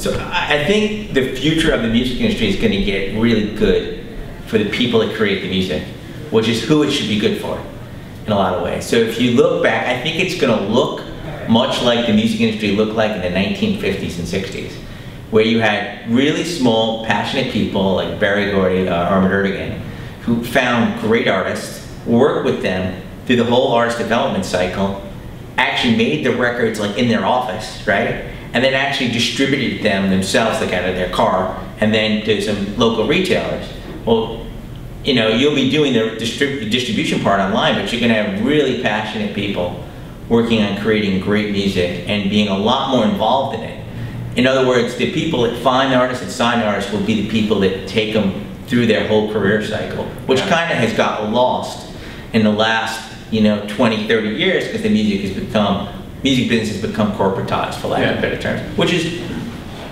So I think the future of the music industry is going to get really good for the people that create the music, which is who it should be good for in a lot of ways. So if you look back, I think it's going to look much like the music industry looked like in the 1950s and 60s, where you had really small, passionate people like Barry Gordy, Armand Erdogan, who found great artists, worked with them through the whole artist development cycle, actually made the records like in their office, right? And then actually distributed them themselves, like out of their car, and then to some local retailers. Well, you know, you'll be doing the distribution part online, but you're gonna have really passionate people working on creating great music and being a lot more involved in it. In other words, the people that find the artists and sign the artists will be the people that take them through their whole career cycle, which kind of has got lost in the last, 20, 30 years, because the music business has become corporatized, for lack of better terms, which is,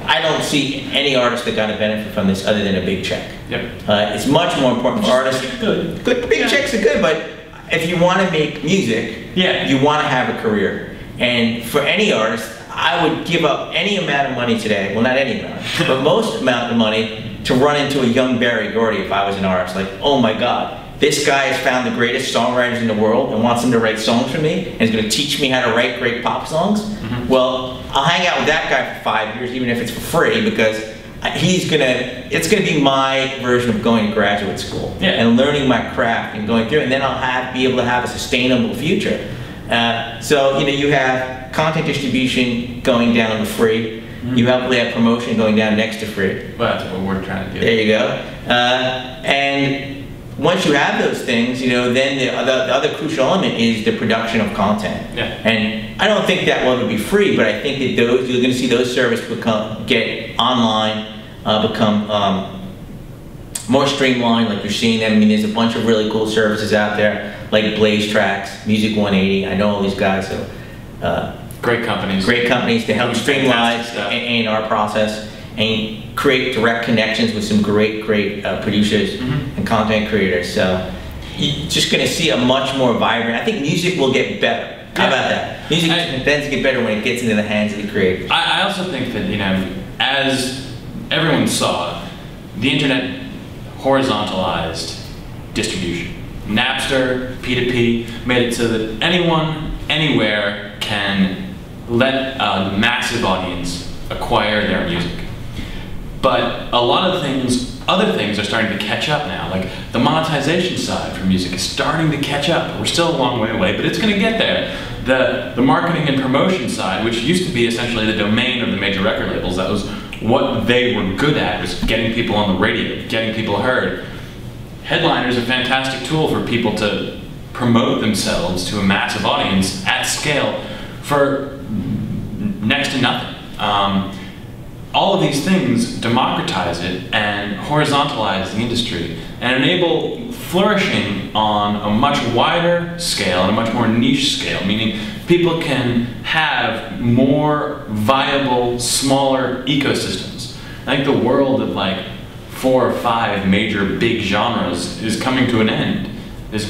I don't see any artist that got a benefit from this other than a big check. It's much more important for artists. Good. Big checks are good, but if you want to make music, you want to have a career. And for any artist, I would give up any amount of money today, well, not any amount, but most amount of money to run into a young Barry Gordy if I was an artist. Like, oh my God, this guy has found the greatest songwriters in the world and wants them to write songs for me and is going to teach me how to write great pop songs. Well, I'll hang out with that guy for 5 years, even if it's for free, because it's gonna be my version of going to graduate school and learning my craft and going through, and then I'll be able to have a sustainable future. So you have content distribution going down to free. You hopefully have promotion going down next to free. Well, that's what we're trying to do. There you go. And once you have those things, then the other crucial element is the production of content. And I don't think that will ever be free, but I think that you're going to see those services get online, become more streamlined, like you're seeing them. I mean, there's a bunch of really cool services out there, like Blaze Tracks, Music 180. I know all these guys. So great companies to help streamline A&R process and create direct connections with some great producers and content creators. So you're just going to see a much more vibrant. I think music will get better. How about that? Music tends to get better when it gets into the hands of the creators. I also think that, as everyone saw, the internet horizontalized distribution. Napster, P2P, made it so that anyone, anywhere can let a massive audience acquire their music. But a lot of other things are starting to catch up now. Like the monetization side for music is starting to catch up. We're still a long way away, but it's going to get there. The marketing and promotion side, which used to be essentially the domain of the major record labels, that was what they were good at, was getting people on the radio, getting people heard. Headliner is a fantastic tool for people to promote themselves to a massive audience at scale for next to nothing. All of these things democratize it and horizontalize the industry and enable flourishing on a much wider scale and a much more niche scale, meaning people can have more viable, smaller ecosystems. I think the world of like 4 or 5 major big genres is coming to an end. There's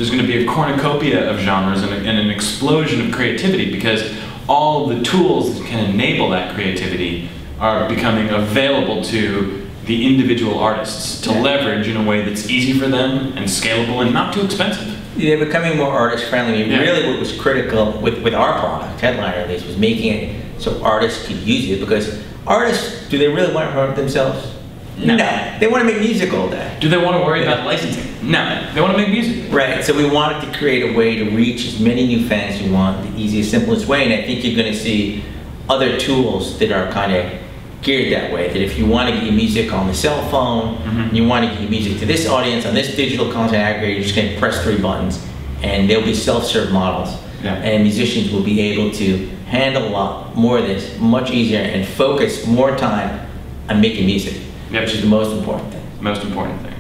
going to be a cornucopia of genres and an explosion of creativity, because all the tools that can enable that creativity are becoming available to the individual artists to leverage in a way that's easy for them and scalable and not too expensive. They're becoming more artist friendly. Really what was critical with our product, Headliner at least, was making it so artists could use it, because artists, do they really want to promote themselves? No. They want to make music all day. Do they want to worry about licensing? No. They want to make music. Right. So we wanted to create a way to reach as many new fans as you want, the easiest, simplest way. And I think you're going to see other tools that are kind of geared that way. That if you want to get your music on the cell phone, you want to get your music to this audience on this digital content aggregator, you're just going to press 3 buttons, and there'll be self-serve models. And musicians will be able to handle a lot more of this much easier and focus more time on making music. Which is the most important thing. Most important thing.